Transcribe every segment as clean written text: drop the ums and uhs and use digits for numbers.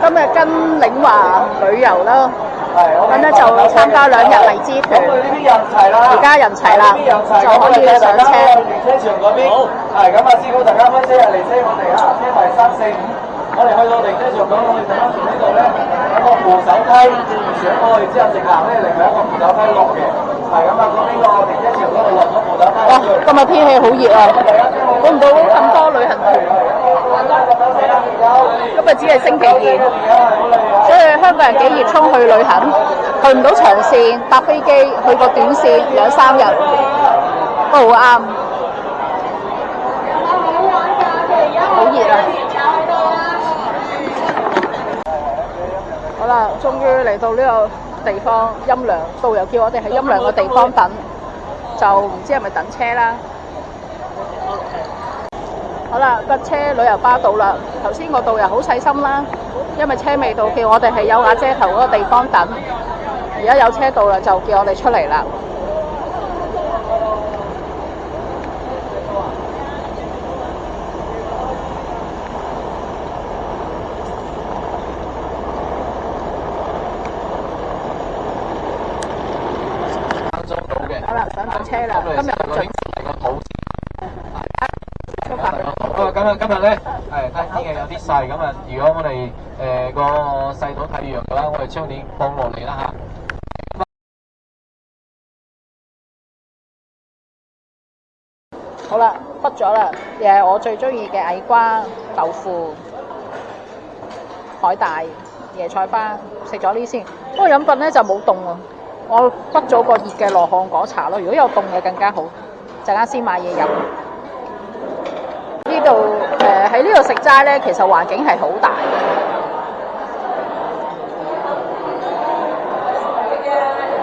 今日跟領華旅遊啦，咁咧就參加2日荔枝團，而家人齊啦，就可以上車。停車場嗰邊，係咁啊，師傅，大家開車嚟車我哋啊，車牌345，我哋去到停車場嗰度，我哋等陣呢度咧有個扶手梯上去之後，直行咧另外一個扶手梯落嘅，係咁啊，嗰邊個停車場嗰度落咗扶手梯。哇！今日天氣好熱啊，估唔到咁多旅行團。今日只係星期2，所以香港人幾熱衷去旅行，去唔到長線，搭飛機去個短線2-3日都好啱。好熱啊！好啦，終於嚟到呢個地方陰涼，導遊叫我哋喺陰涼嘅地方等，就唔知係咪等車啦。好啦，架車旅遊巴到啦。頭先個導遊好細心啦，因為車未到，叫我哋喺有瓦遮頭嗰個地方等。而家有車到啦，就叫我哋出嚟啦。好啦，上到車啦，今日準時出發。今日咧睇天氣有啲細，咁啊，如果我哋個細島太陽嘅話，我哋窗簾放落嚟啦嚇。好啦，畢咗啦，又係我最中意嘅矮瓜、豆腐、海帶、椰菜花，食咗呢先。不過飲品咧就冇凍喎，我畢咗個熱嘅羅漢果茶咯。如果有凍嘅更加好，陣間先買嘢飲。呢度喺呢度食齋咧，其實環境係好大嘅，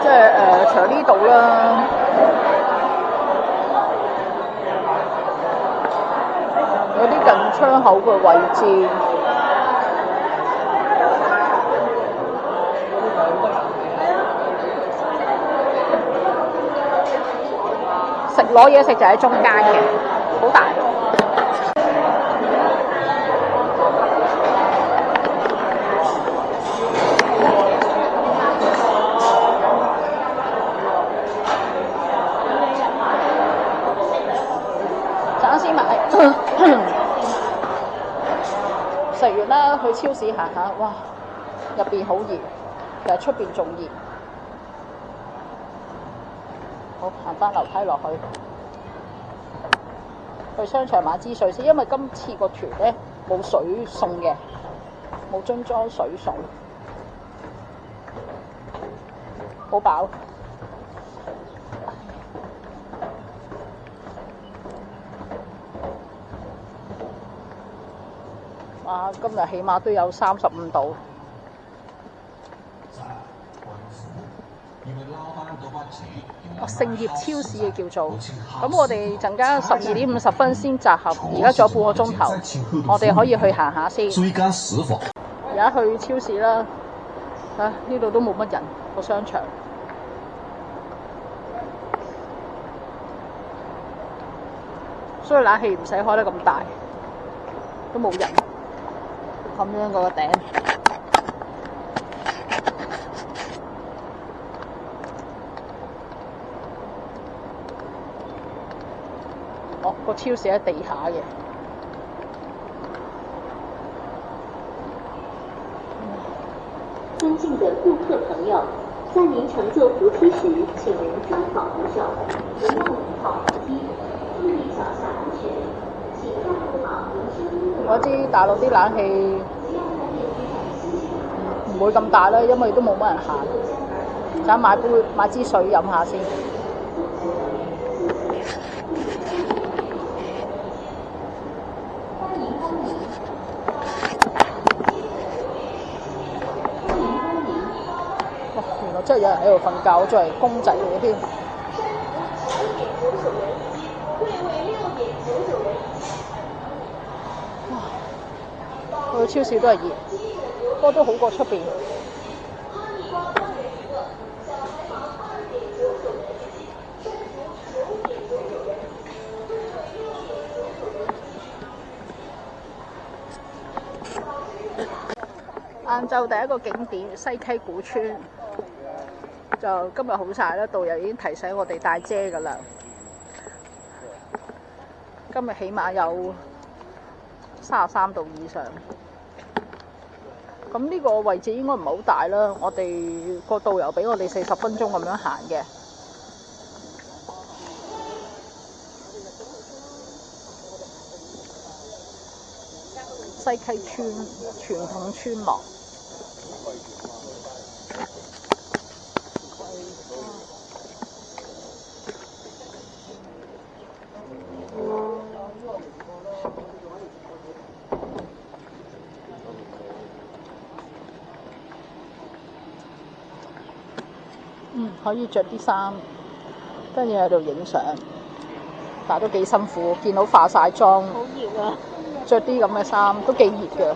即係除咗呢度啦，有啲近窗口嘅位置，攞嘢食就喺中間嘅，好大。食完啦，去超市行下，哇！入邊好熱，其實出邊仲熱。好，行翻樓梯落去，去商場買支水先，因為今次個團咧冇水送嘅，冇樽裝水送，好飽。哇！今日起碼都有35度。聖業超市嘅叫做，咁我哋陣間12點50分先集合，而家仲有半個鐘頭，我哋可以去行下先。而家去超市啦，呢度都冇乜人，個商場。所以冷氣唔使開得咁大，都冇人。咁樣個頂，個超市喺地下嘅。尊敬的顾客朋友，在您乘坐扶梯时，请您抓好扶手，不要倚靠扶梯，注意脚下安全。请照顾好您身边的。我知大陸啲冷氣唔會咁大啦，因為都冇乜人行。陣買支水飲下先。哇！原來真係有人喺度瞓覺，我作為公仔嚟嘅添。去超市都係熱，不過都好過出邊。晏晝第一個景點西溪古村，就今日好曬啦，導遊已經提醒我哋帶遮㗎啦。今日起碼有33度以上。咁呢個位置應該唔係好大啦，我哋個導遊俾我哋40分鐘咁樣行嘅。西溪村傳統村落。可以着啲衫，跟住喺度影相，但係都幾辛苦。見到化晒妝，好熱啊！着啲咁嘅衫都幾熱嘅。着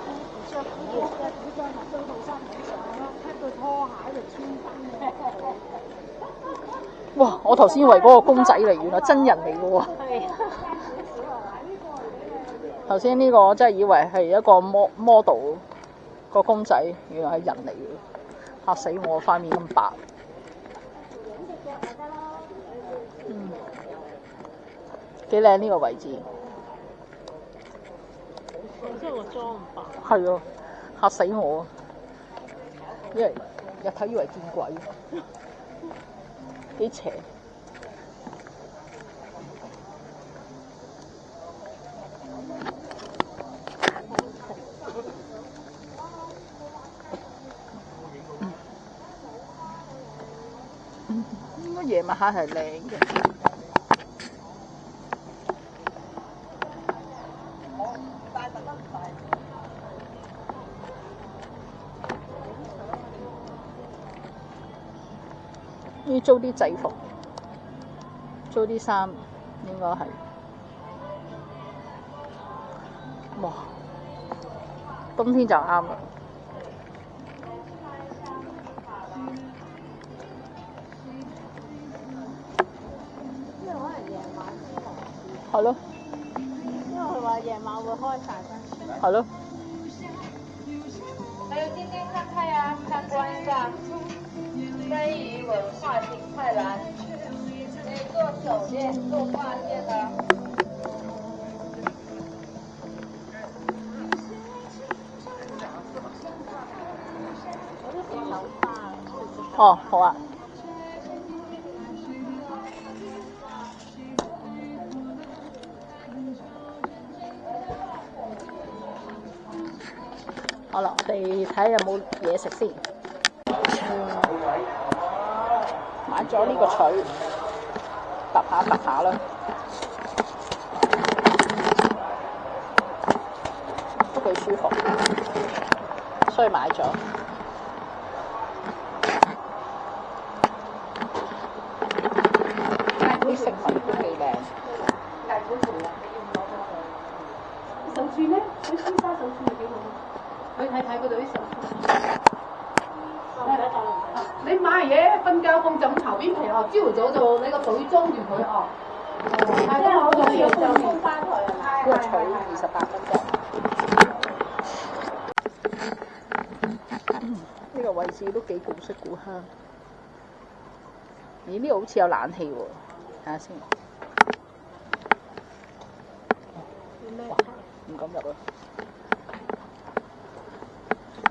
古着古裝咪都套衫影相咯，踢對拖鞋喺度穿針。哇！我頭先以為嗰個公仔嚟，原來真人嚟嘅喎。係啊。頭先呢個我真係以為係一個model 個公仔，原來係人嚟嘅，嚇死我！塊面咁白。幾靚呢個位置。即係我妝唔白。係啊，嚇死我！因為日頭以為見鬼，幾邪。應該夜晚黑係靚嘅。要租啲制服，租啲衫，應該係。哇！冬天就啱啦。因為可能夜晚先紅。係咯。因為佢話夜晚會開晒燈。係咯。还有今天看太阳，参觀一下非遺文化景泰欄，可以做手鏈、做掛件的。哦，好啊。好啦，我哋睇下有冇嘢食先。買咗呢個鎚，揼下啦，都幾舒服，所以買咗。啲飾品都幾靚。手串咧，佢先生手串係幾好啊？去睇睇嗰度啲手串。你買嘢瞓覺放枕頭邊皮哦，朝頭早就你個水裝住佢哦。係咁，我都要就封翻佢啊！呢個鎚28蚊啫。呢個位置都幾古色古香。咦？呢度好似有冷氣喎，睇下先。哇！唔敢入啊！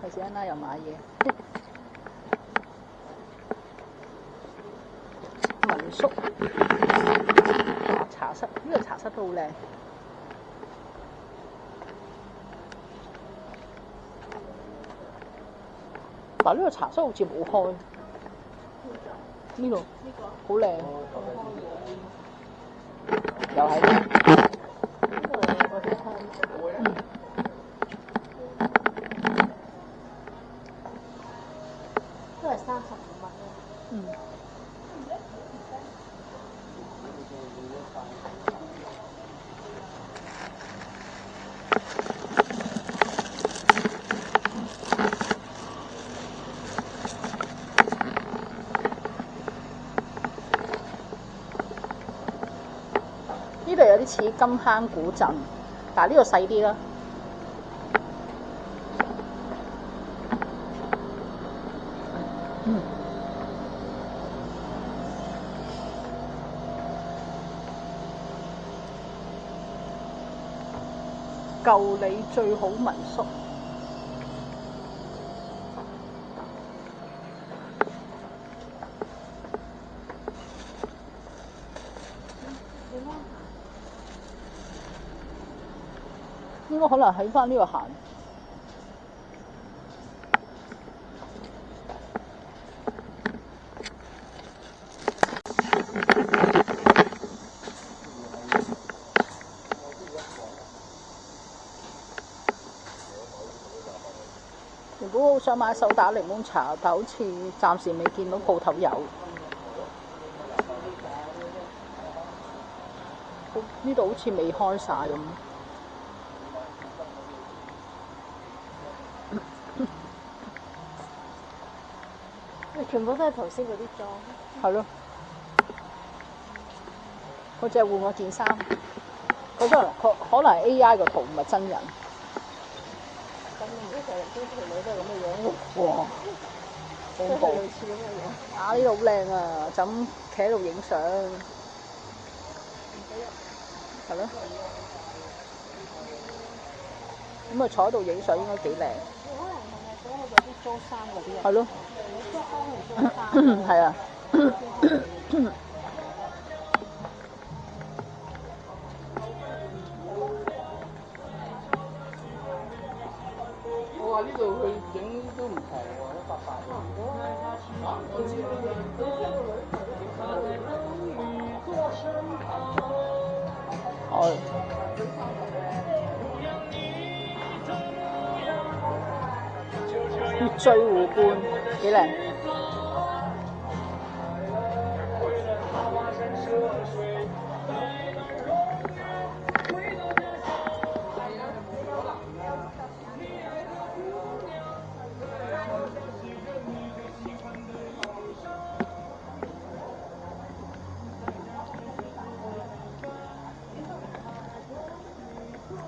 費事啦，又買嘢。民宿茶室，呢個茶室都好靚。但呢個茶室好似冇開。呢度好靚，又係呢。都係35蚊咯。嗯。呢度有啲似金坑古鎮，但係呢度細啲啦。舊里最好民宿。應該可能喺翻呢度行。原本好想買手打檸檬茶，但好似暫時未見到鋪頭有。呢度好似未開晒咁。全部都係頭先嗰啲裝。係咯。佢淨係換我件衫，嗰張可能係 AI 個圖，唔係真人。咁唔知成日啲條女都係咁嘅樣喎。哇！都係類似咁嘅樣。啊！呢度好靚啊，就咁企喺度影相。係咯。咁啊，坐喺度影相應該幾靚。可能係咪嗰個嗰啲租衫嗰啲啊？係咯。係啊。我話呢度去影都唔平喎180。月醉湖畔幾靚。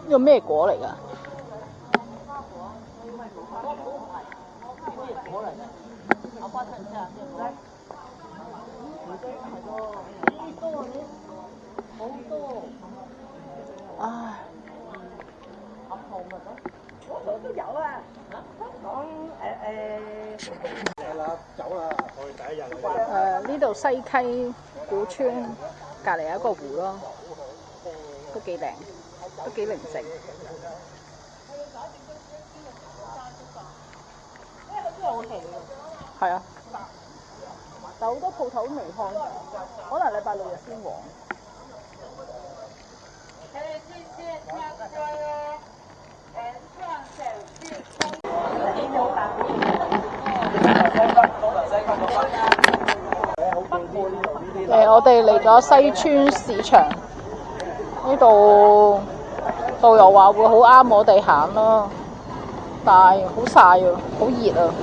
呢個咩果嚟㗎？唉，都有啊，講走啦，我哋第一日。呢度西溪古村隔離有一個湖咯，都幾靚，都幾寧靜。係啊，但好多鋪頭都未開，可能禮拜六日先旺。我哋嚟咗西村市場，呢度導遊話會好啱我哋行咯，但係好曬啊，好熱啊，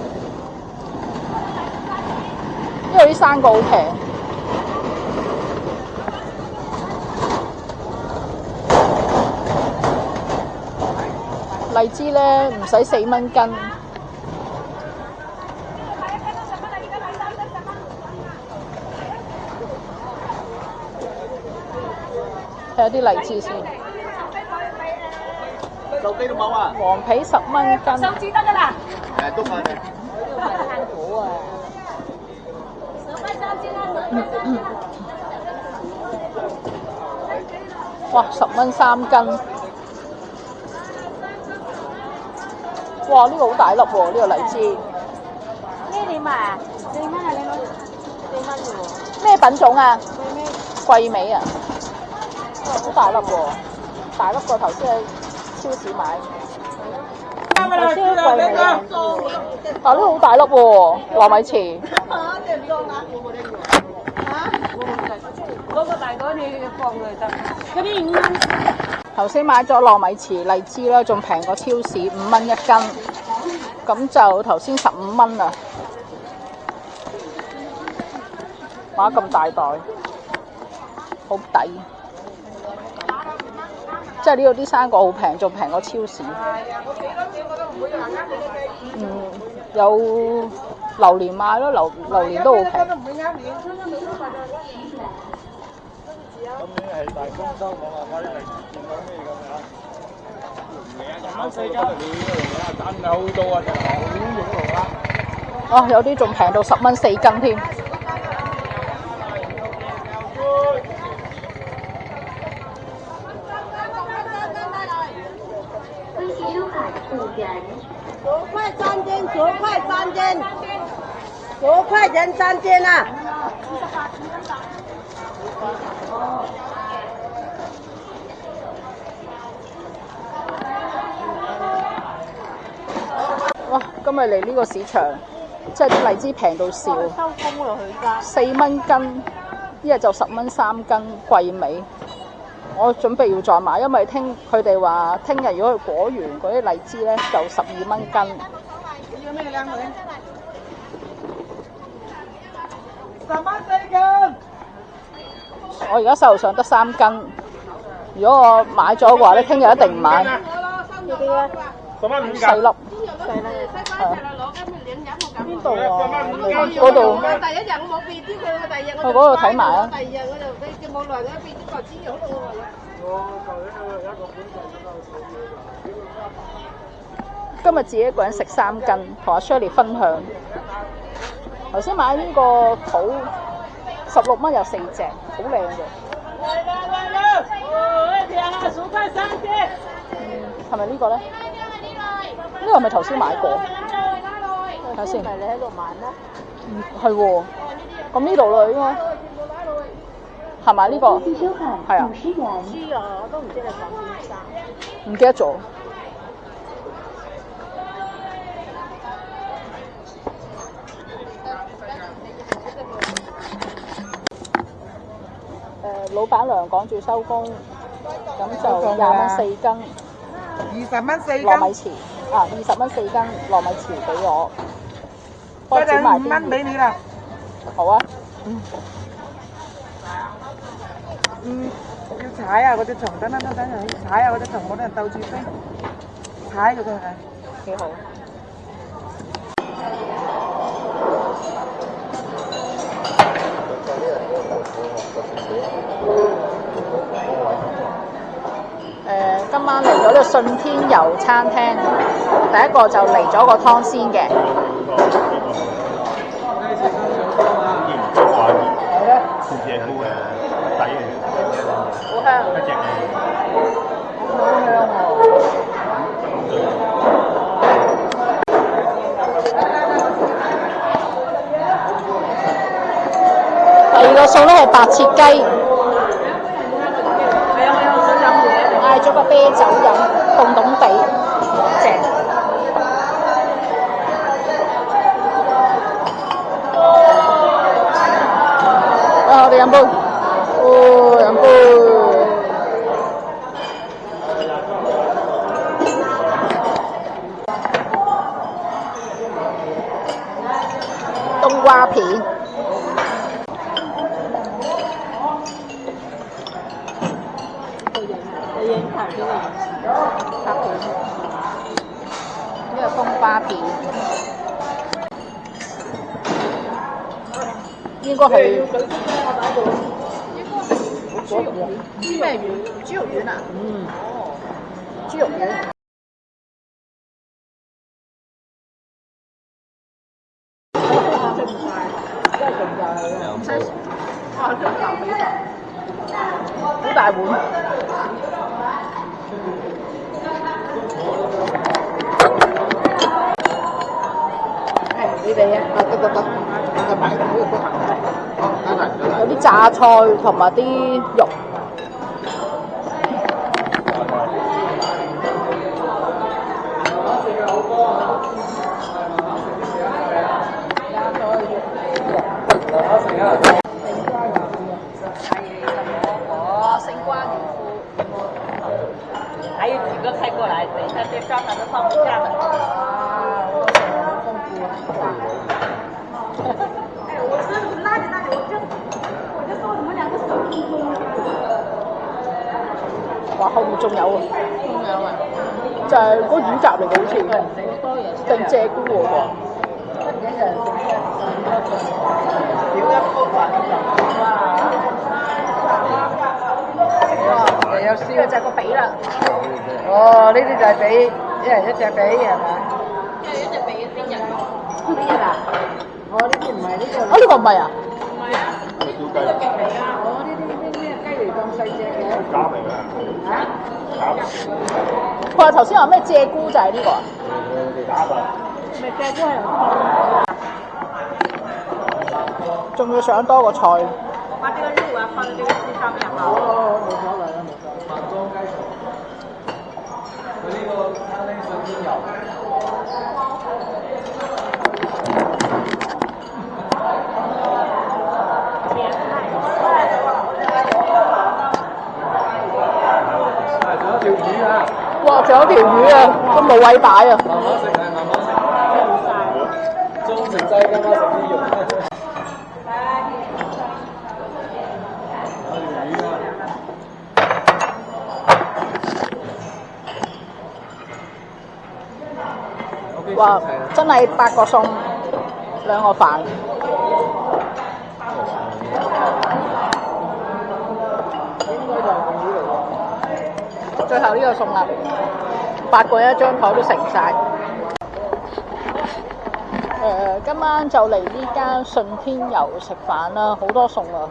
因為啲生果好平。荔枝咧唔使4蚊斤。睇下啲荔枝先。手機都冇啊！黃皮10蚊斤。手指得㗎啦。誒，都快嘅。好啊！哇，10蚊3斤。哇！呢個好大粒喎，呢個荔枝。咩點賣啊？4蚊啊，你攞4蚊嘅喎。咩品種啊？咩？桂味啊！哇，好大粒喎，大粒過頭先喺超市買。頭先桂味啊！啊，呢個好大粒喎，糯米糍。嗰個大哥你放佢得，嗰啲5蚊。頭先買咗糯米糍荔枝啦，仲平過超市5蚊1斤，咁就頭先15蚊啊！買咁大袋，好抵。即係呢度啲生果好平，仲平過超市。有榴蓮買咯，榴蓮都好平。今年係大豐收，冇辦法啲荔枝見到咩咁啊！哦，有啲仲平到10蚊4斤添。微信收款5元。10块3斤，10块3斤，10块钱3斤啊！哇！今日嚟呢個市場，即係啲荔枝平到笑，收工啦佢家。 4蚊斤，一日就10蚊3斤，貴尾。我準備要再買，因為佢哋話聽日如果去果園嗰啲荔枝咧，就12蚊斤。你要咩靚女？10蚊4斤。我而家手頭上得3斤，如果我買咗嘅話咧，聽日一定唔買。呢啲啊10蚊5斤。細粒。邊度啊？嗰度。第一日我冇變啲佢，我第二日我去嗰度睇埋啊！第二日我就冇耐，我變啲嚿錢好多今日自己一個人食3斤，同阿 Shirley 分享。頭先買呢個桃，16蚊有4隻，好靚嘅。係咪呢個咧？呢個係咪頭先買過？睇下先。你喺度買咩？係喎。咁呢度啦應該。係咪呢個？係啊。知啊，我都唔知你講邊間。唔記得咗。老闆娘趕住收工，咁就20蚊4斤。20蚊4斤。糯米糍啊，20蚊4斤糯米糍俾我，幫我煮埋5蚊俾你啦。好啊。要踩啊！嗰隻蟲，等，踩啊！嗰隻蟲，嗰啲人鬥住飛，踩咗佢係。幾好。今晚嚟咗呢個信天遊餐廳，第一個就嚟咗個湯先嘅。好香。第二個餸咧係白切雞。嗌咗個啤酒飲，凍凍地，正。啊！我哋飲杯，飲杯。冬瓜片。呢個冬瓜片應該係豬咩丸？豬肉丸啊？豬肉丸。好大碗。你哋啊，得，有啲榨菜同埋啲肉。生瓜牛腹。还有几个菜过来，等一下这上面都放不下的。哎，我车子拉在那里，我就说你们两个手空空的。哇，後面仲有啊！仲有啊！就係嗰軟夾嚟嘅，好似定鷓鴣喎。哇！又有燒。呢個就係個髀啦。哦，呢啲就係髀，一人一隻髀係咪？一隻髀邊人咯？呢啲啊？哦，呢啲唔係呢個。啊，呢個唔係啊？唔係啊，呢個勁嚟㗎。哦，呢啲咩雞嚟咁細隻嘅？加嚟嘅。嚇？佢話頭先話咩鷓鴣就係呢個啊？打㗎。咪隻都係有。仲要上多個菜。把這個肉啊放在這個樹上面嘛。哦，冇所謂啦，冇所謂。文裝雞腸。佢呢個餐廳上邊有。係，仲有條魚啊！哇！仲有條魚啊，都冇位擺啊！慢慢食啊，慢慢食。中食劑㗎嘛，食啲肉。哇！真係8個餸，2個飯。最後呢個餸啦，8個人一張台都食唔晒。今晚就嚟呢間順天遊食飯啦，好多餸啊！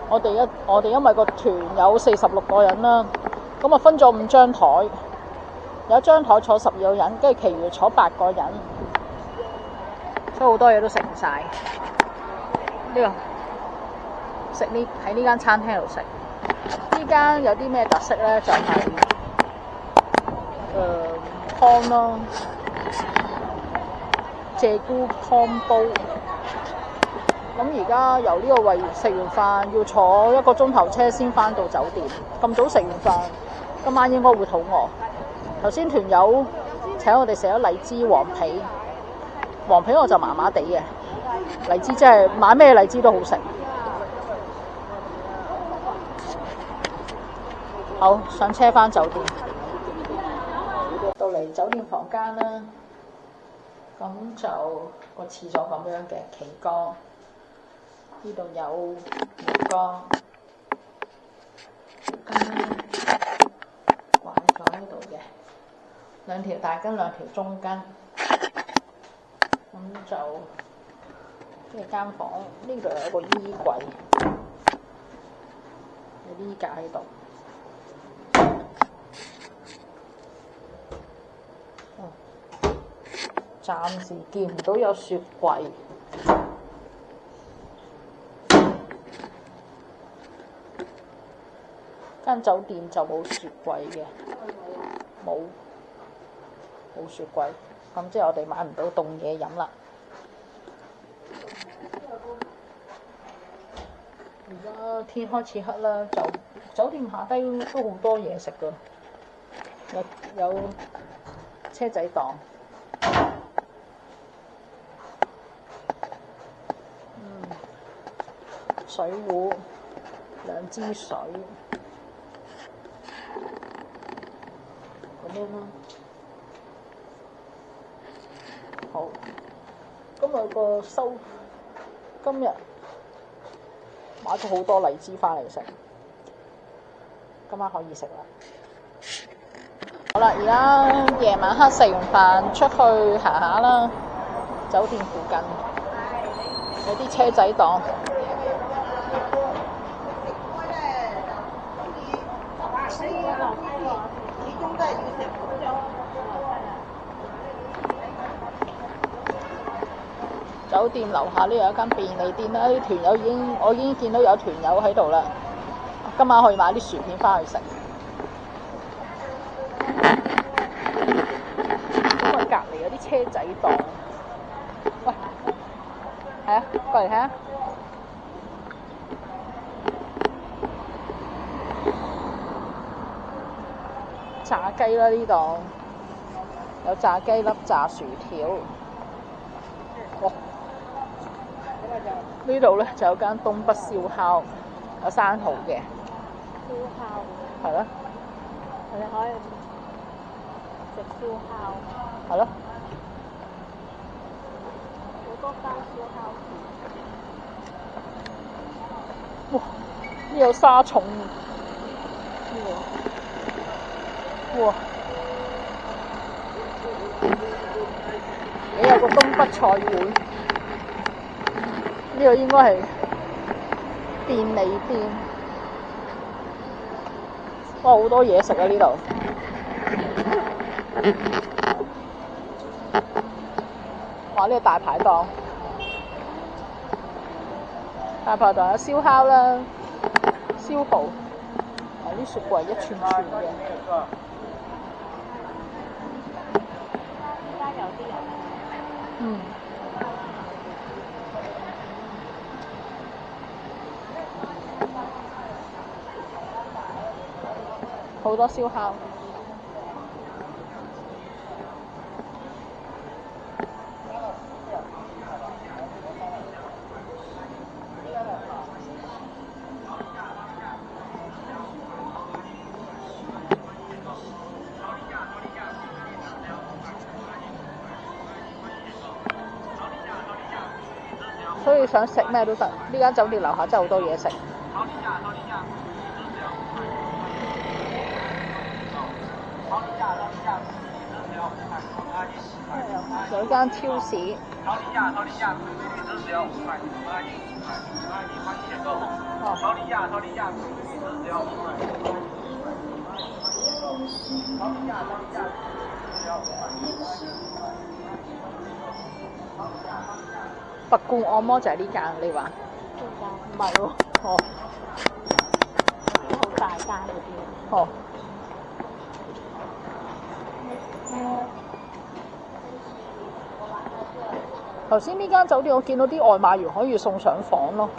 我哋因為個團有46個人啦，咁啊分咗5張台。有一張台坐12個人，跟住其餘坐8個人，所以好多嘢都食唔晒。呢個食呢喺呢間餐廳度食，呢間有啲咩特色咧？就係湯啦，鷓鴣湯煲。咁而家由呢個位食完飯要坐1個鐘頭車先返到酒店。咁早食完飯，今晚應該會肚餓。頭先團友請我哋食咗荔枝黃皮，黃皮我就麻麻地嘅，荔枝真係買咩荔枝都好食。好，上車返酒店。到嚟酒店房間啦，咁就個廁所咁樣嘅企缸，呢度有浴缸，掛咗喺度嘅。2條大巾，2條中巾，咁就呢間房呢度有個衣櫃，有衣架喺度。暫時見唔到有雪櫃。間酒店就冇雪櫃嘅，冇雪櫃，咁即係我哋買唔到凍嘢飲啦。而家天開始黑啦，酒店下低都好多嘢食㗎，有車仔檔，水壺，2支水，咁樣啦。好，今日買咗好多荔枝返嚟食，今晚可以食啦。好啦，而家夜晚黑食完飯出去行下啦，酒店附近有啲車仔檔。酒店樓下呢有一間便利店啦，啲團友我已經見到有團友喺度啦。今晚可以買啲薯片返去食。咁啊，隔離有啲車仔檔。喂，係啊，過嚟睇下。炸雞啦呢度，有炸雞粒、炸薯條。哇！呢度咧就有間東北燒烤，有生蠔嘅。燒烤。係咯。你可以食燒烤。係咯。好多間燒烤店。哇！呢有沙蟲。哇！你有個東北菜館，呢個應該係便利店。哇！好多嘢食啊呢度。哇！呢個大排檔，大排檔有燒烤啦、燒蠔，啲雪櫃一串串嘅。嗯。好多燒烤。所以想食咩都得，呢間酒店樓下真係好多嘢食。有間超市。拔罐按摩就係呢間，你話？唔係喎。哦。好大間嗰啲。哦。頭先呢間酒店我見到啲外賣員可以送上房咯。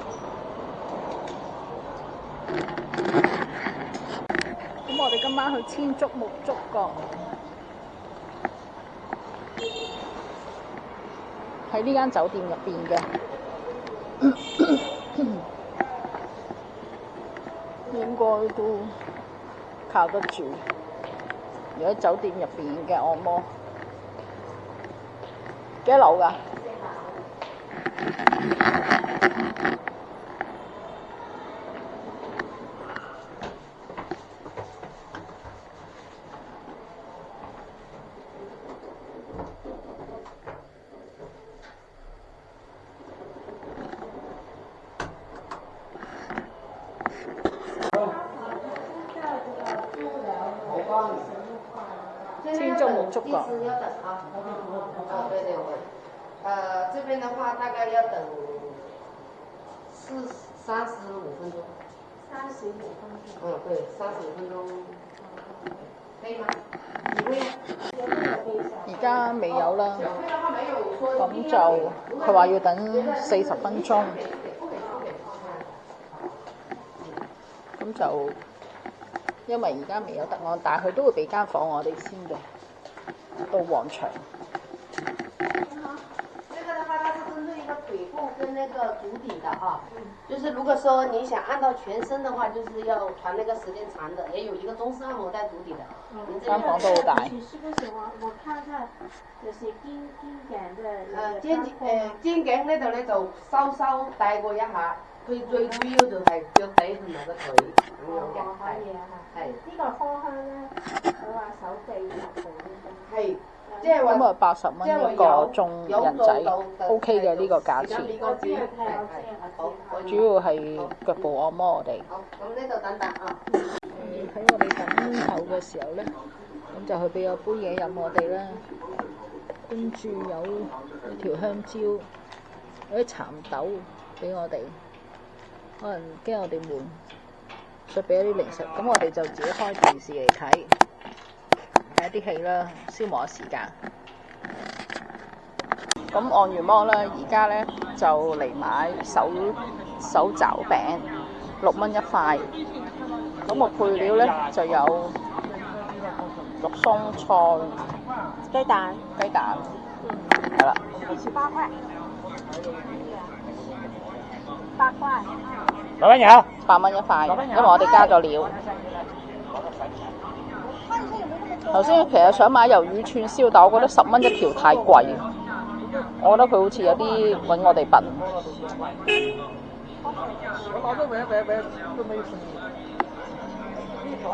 咁我哋今晚去千足木竹角，喺呢間酒店入邊嘅，應該都靠得住。如果酒店入邊嘅按摩，幾多樓㗎？千足木竹角。对对对，这边的话大概要等35分钟。35分钟。对，35分鐘。可以嗎？而家未有啦，咁就佢話要等40分鐘，咁就因為而家未有答案，但係佢都會俾間房我哋先嘅，到旺場。這個的話，它是針對一個腿部跟那個足底的啊，就是如果說你想按到全身的話，就是要傳那個時間長的，也有一個中式按摩帶足底的。間房都好大。是不是我看看，就是肩頸呢度咧就稍稍帶過一下，佢最主要就係腳底同埋個腿咁樣嘅。可以啊，係。呢個方向咧，佢話手臂10度係。即係話咁啊，80蚊一個鐘人仔 ，OK 嘅呢個價錢。主要係腳部按摩我哋。好，咁呢度等等啊。喺我哋等候嘅時候咧，咁就去俾咗杯嘢飲我哋啦，跟住有條香蕉，有啲蠶豆俾我哋，可能驚我哋悶，所以俾咗啲零食。咁我哋就自己開電視嚟睇。睇啲戲啦，消磨時間。咁按完摩咧，而家咧就嚟買手抓餅，6蚊一塊。咁個配料咧就有肉鬆菜、雞蛋，係啦。8塊。老闆有8蚊一塊，因為我哋加咗料。頭先其實想買魷魚串燒，但我覺得10蚊一條太貴，我覺得佢好似有啲揾我哋笨。早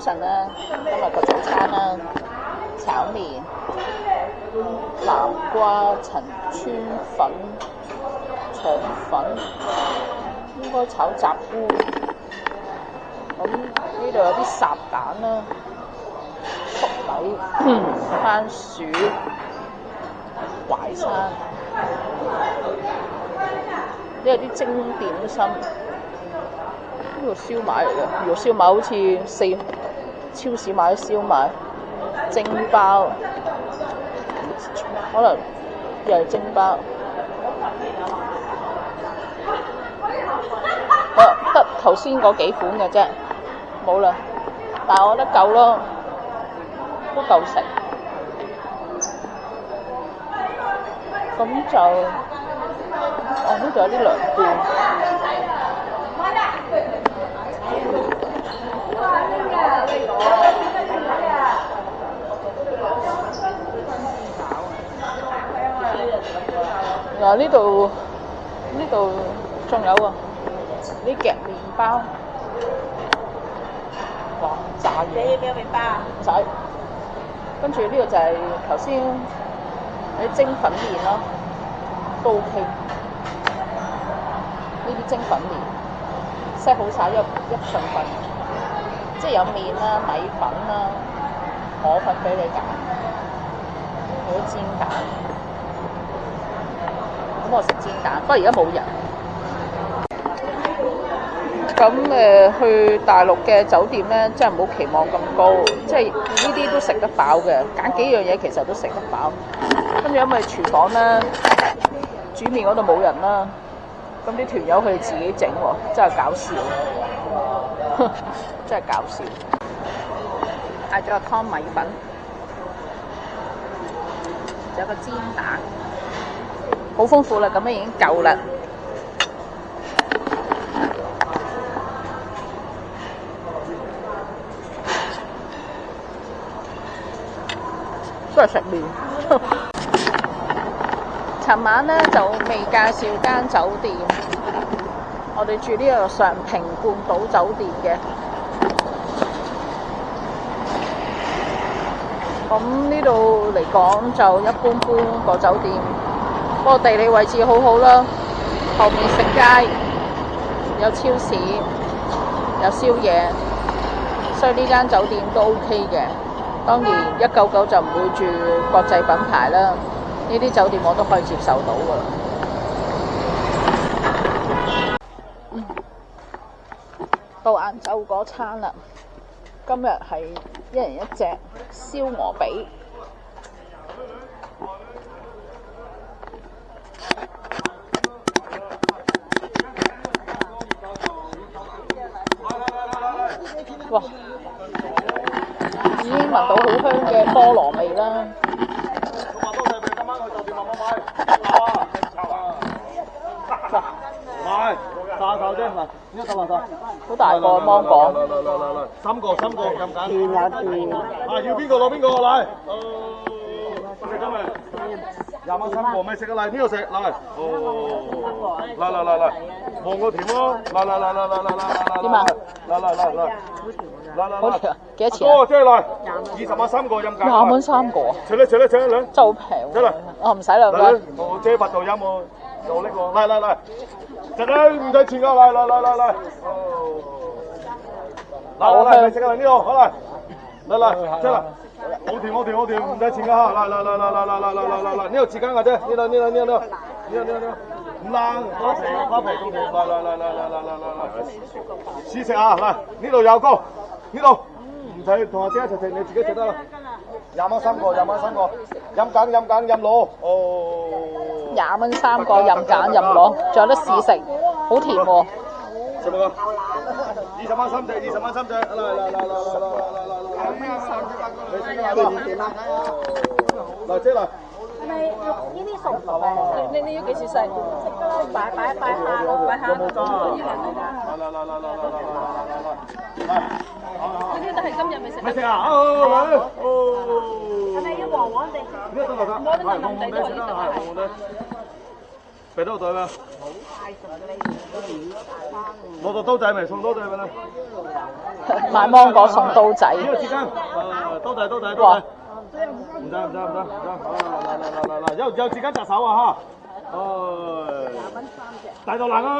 晨啦，今日個早餐啦，炒麵、南瓜陳村粉、腸粉，應該炒雜菇。咁呢度有啲烚蛋啦、粟米、番薯、淮山，呢有啲蒸點心。呢個燒賣嚟嘅，肉燒賣好似超市買啲燒賣，蒸包，可能又係蒸包。得頭先嗰幾款嘅啫，冇啦。但係我覺得夠咯，都夠食。咁就，呢度有啲涼拌。嗱，呢度仲有啊，啲夾麵包，哇，炸嘢！你要唔要麵包啊？唔使。跟住呢個就係頭先啲蒸粉麵咯，都 OK。呢啲蒸粉麵 set 好晒一份份，即係有麵啦、米粉啦、河粉俾你揀，有啲煎蛋。咁我食煎蛋，不過而家冇人。咁去大陸嘅酒店咧，真係唔好期望咁高，即係呢啲都食得飽嘅，揀幾樣嘢其實都食得飽。跟住因為廚房咧，煮麵嗰度冇人啦，咁啲團友佢哋自己整喎，真係搞笑，真係搞笑。嗌咗個湯米粉，仲有個煎蛋。好豐富啦，咁樣已經夠啦。都係食麵。尋晚咧就未介紹間酒店，我哋住呢個常平半島酒店嘅。咁呢度嚟講就一般般個酒店。不過地理位置好好啦，後面食街，有超市，有宵夜，所以呢間酒店都 OK 嘅。當然199就唔會住國際品牌啦，呢啲酒店我都可以接受到㗎啦。到晏晝嗰餐啦，今日係一人一隻燒鵝髀。哇！已經聞到好香嘅菠蘿味啦。買炸頭啫，嗱，呢個炸頭。好大個芒果。嚟，三個咁揀。甜有甜。啊，要邊個攞邊個嚟？食咗未？20蚊3個，咪食啊！嚟呢度食，嚟。哦。嚟，望個甜咯，嚟。點啊？嚟。好甜啊！幾多錢啊？多即係嚟，20蚊3個任揀。20蚊3個啊！請兩。真係好平喎！我唔使啦，唔該。我遮8度飲喎，就呢個，嚟，食啦，唔使錢㗎，嚟。嗱，我嚟食啊，呢度，好嚟，真係，好甜，唔使錢㗎嚇，嚟，呢度紙巾㗎啫，呢度，唔冷，花皮咁甜，嚟，試食啊，嚟，呢度有糕，呢度，唔使同阿姐一齊食，你自己食得啦。20蚊3個，任揀任攞，哦。20蚊3個，任揀任攞，仲有得試食，好甜喎。食冇啊？20蚊3隻，嚟，嚟，姐嚟。係咪呢啲熟嘅？你要幾時食？食㗎啦，擺下咯，擺下。嚟。嗰啲都係今日未食。未食啊？哦，係咪要黃黃地？呢個得唔得？係黃黃地先啦，係黃黃地。俾多個袋咩？攞到刀仔未？送刀仔俾你。買芒果送刀仔。呢個紙巾，刀仔。哇！唔得，嚟，有紙巾扎手啊嚇！大到爛啊！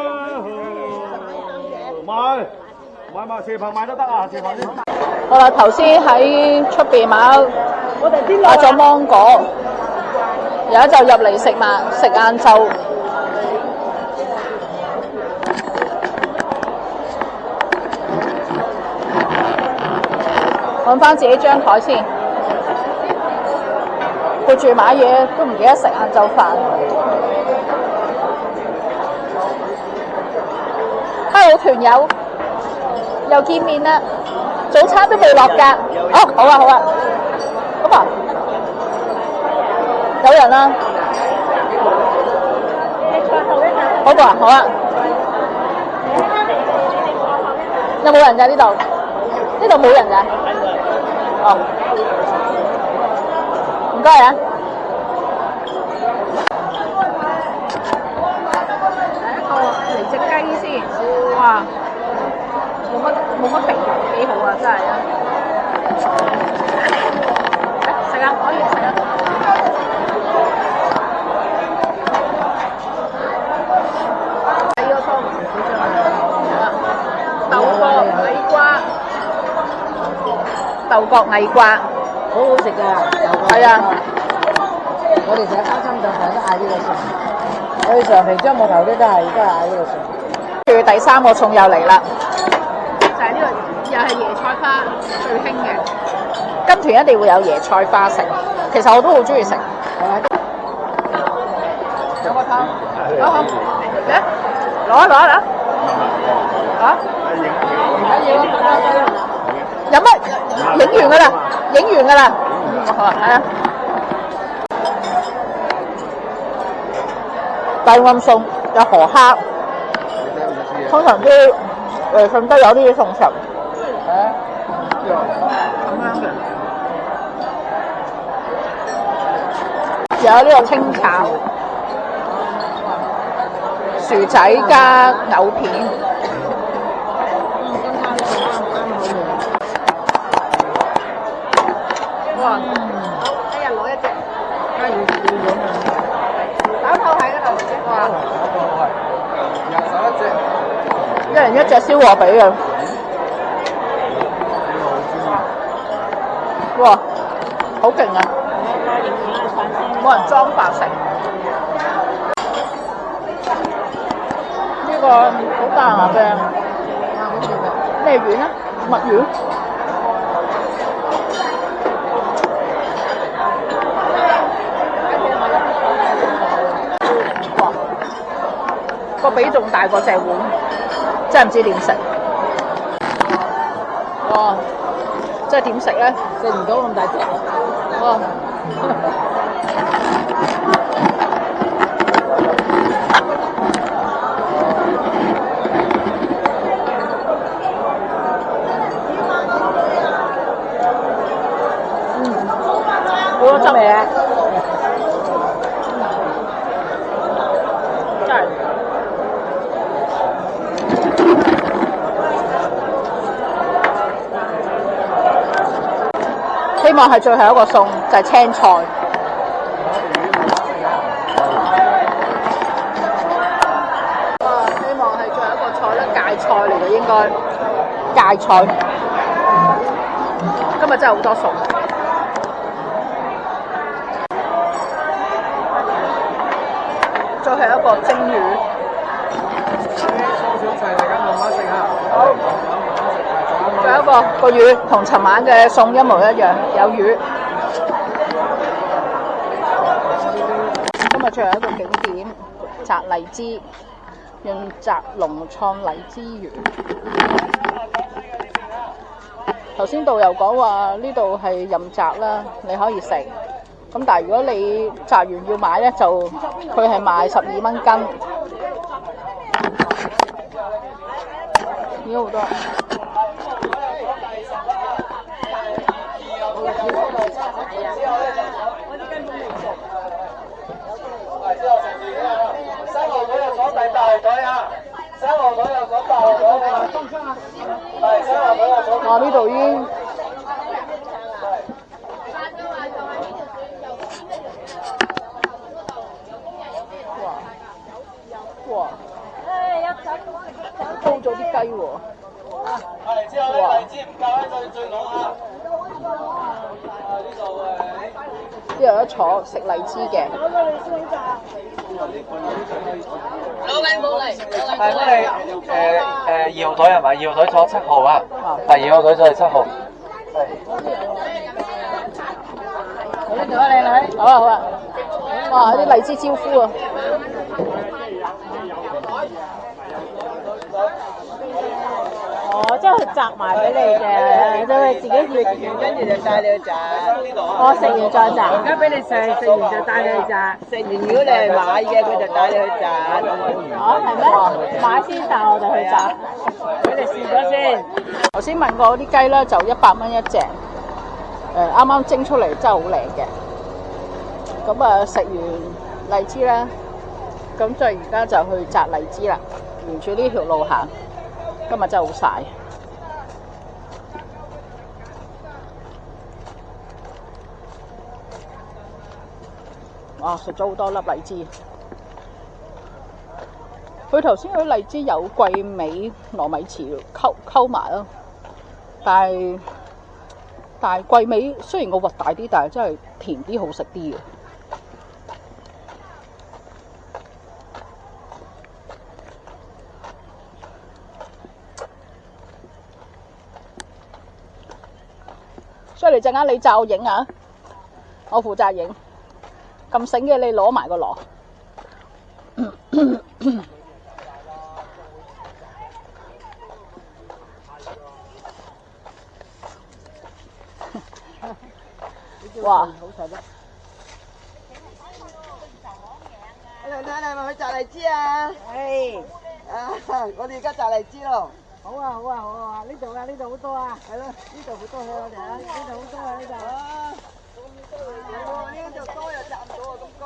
買，斜棚買都得啊，斜棚先。好啦，頭先喺出邊買咗芒果，而家就入嚟食晏晝。揾翻自己張台先，顧住買嘢都唔記得食晏晝飯。Hello 團友，又見面啦！早餐都未落㗎。哦，好啊。咁啊，有人啦。嗰個啊，好啊。有冇人㗎呢度？呢度冇人㗎。哦，唔該啊！第一個嚟隻雞先，哇，冇乜肥肉，幾好啊，真係啊！食啊，可以食啊！第二個湯，豆角矮瓜。好好食㗎，係啊！我哋成日啱啱就成日都嗌呢個餸，我哋長皮張木頭啲都係嗌呢個餸。跟住第三個餸又嚟啦，就係呢個又係椰菜花最興嘅。金團一定會有椰菜花食，其實我都好中意食。有個湯，好，嚟，攞啊！有乜？影完㗎啦，好啊，係啊。低溫餸有河蝦，通常啲順德有啲嘢送食。咁樣嘅。有呢個清炒薯仔加牛片。哇！一人攞一隻，打頭喺嗰度。哇！人手一隻。一人一隻燒鵝髀啊！哇！好勁啊！冇人裝飯食。呢個好大牙嘅咩丸啊？墨丸。個髀仲大過隻碗，真係唔知點食。哇！真係點食咧？食唔到咁大隻。哇！好多汁味啊！真係。希望係最後一個餸，就係青菜。哇！希望係最後一個菜咧，芥菜嚟嘅應該。芥菜。今日真係好多餸。最後一個蒸魚。小齊，大家慢慢食下。好。仲有一個魚同尋晚嘅餸一模一樣，有魚。今日最後一個景點，摘荔枝，用摘龍創荔枝園。頭先導遊講話呢度係任摘啦，你可以食。咁但係如果你摘完要買咧，就佢係賣12蚊斤。已經好多。度有得坐食荔枝嘅。係我哋2號台係咪？2號台坐7號啊，係2號台坐係7號。呢度啊，靚女。好啊好啊，哇！啲荔枝招呼啊！哦，即係摘埋俾你嘅，即係自己食完跟住就帶你去摘。我食完再摘。而家俾你食，食完就帶你去摘。食完如果你係買嘅，佢就帶你去摘。哦，係咩？買先，但我就去摘。俾你試咗先。頭先問過啲雞咧，就100蚊一隻。啱啱蒸出嚟真係好靚嘅。咁啊，食完荔枝咧，咁就而家就去摘荔枝啦。沿住呢條路行，今日真係好曬。哇！食咗好多粒荔枝。佢頭先嗰啲荔枝有桂味糯米糍溝埋咯，但係桂味雖然個核大啲，但係真係甜啲好食啲嘅。所以你陣間你罩影啊，我負責影。咁醒嘅你攞埋個螺。哇！靚太，你係咪去摘荔枝啊？係。我哋而家摘荔枝咯。好啊好啊好啊！呢度啊呢度好多啊。係咯，呢度好多去我哋啊，呢度好多啊呢度。呢度多又摘唔到啊，咁高。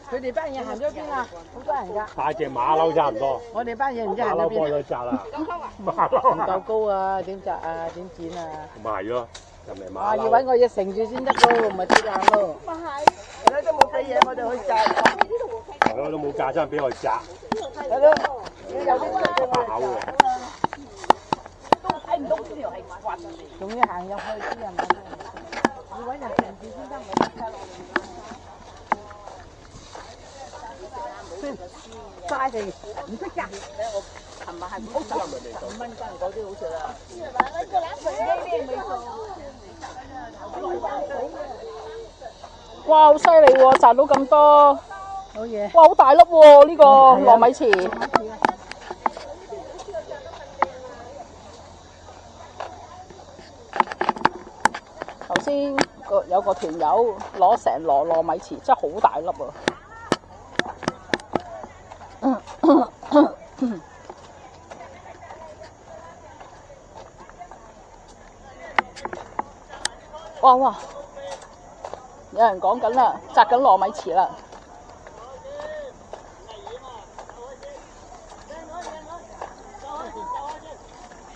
佢哋班嘢行咗邊啊？好多人㗎。大隻馬騮差唔多。我哋班嘢唔知行馬騮幫咗邊。佢摘啦。馬唔騮夠高啊？點摘啊？點剪啊？咪係咯，人哋馬啊！要騮。揾個嘢承住先得咯，唔係跌爛咯。咪係。係咯，都冇俾嘢我哋去摘。係咯，都冇架真係俾我摘。係咯，有啲跑喎。睇唔到呢條係刮出嚟。仲要行入去啲人要揾人承住先得，唔係跌落嚟。嘥地，唔識㗎。我琴日係好15蚊斤嗰啲好食啦。哇！好犀利喎，摘到咁多。好嘢。哇！好大粒喎，呢個糯米糍。頭先有個團友攞成籮糯米糍，真係好大粒啊！哇哇！有人講緊啦，摘緊糯米糍啦。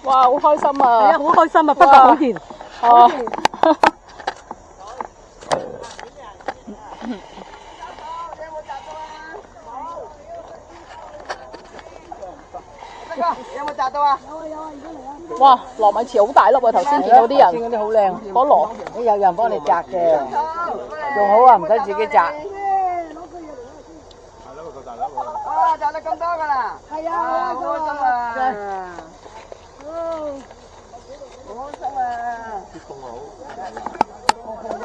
哇！好開心啊！係啊，好開心啊，不過好甜。哦。有冇摘到啊？哇！糯米糍好大粒啊！頭先見到啲人，嗰啲好靚，嗰籮你有人幫你摘嘅，仲好啊，唔使自己摘。哇！摘得咁多㗎啦！係啊，好開心啊！好開心啊！好睇，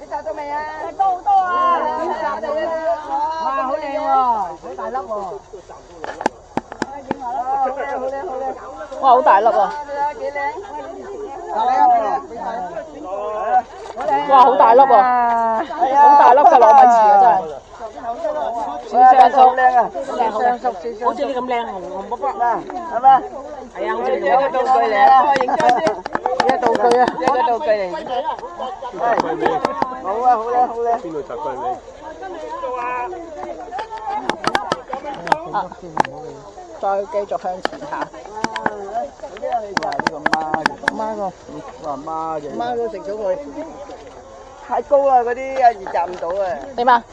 你摘到未啊？摘到好多啊！哇，好靚喎，好大粒喎！哇！好大粒啊！幾靚！哇！好大粒啊！好大粒嘅糯米糍啊，真係。雙熟好靚啊！雙熟好似你咁靚，紅卜卜啊，係咪？係啊，好似一個道具嚟，影張先。一個道具啊，一個道具嚟。好啊，好靚，好靚。邊度摘龜尾？再繼續向前行。呢個媽嘅，媽個，話媽嘅，媽都食咗佢。太高啦，嗰啲啊，集唔到啊。點啊？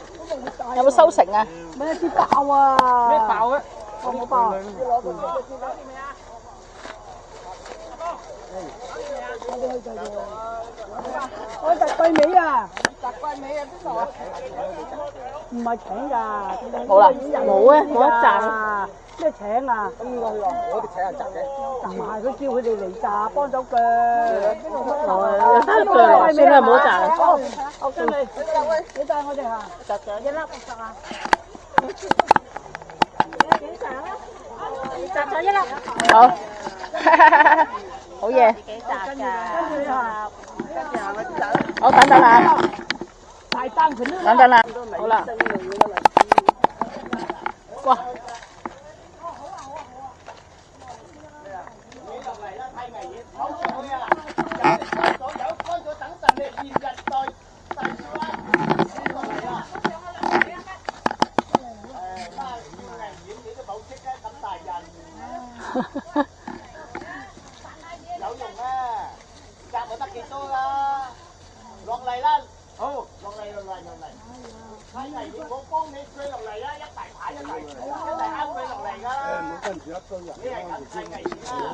有冇收成啊？咩啲爆啊？咩爆啊？我冇爆。我摘桂尾啊！摘桂尾啊！邊度啊？唔係請㗎。冇啦，冇啊，冇得摘。咩請啊？咁我話我哋請人摘嘅。唔係，佢叫佢哋嚟摘，幫手鋸。哦，得鋸嚟，算啦，唔好摘啦。好，我跟你帶我哋行。摘咗一粒摘啊！幾長啊？摘咗一粒。好，好嘢。自己摘㗎。跟住行我哋摘。好，等等啊！大單盤等等啦，好啦。哇！有用啊！摘我得幾多啦？落嚟啦！好，落嚟。太危險，我幫你追落嚟啦！一大排一大啱佢落嚟㗎啦！你係咁太危險啦！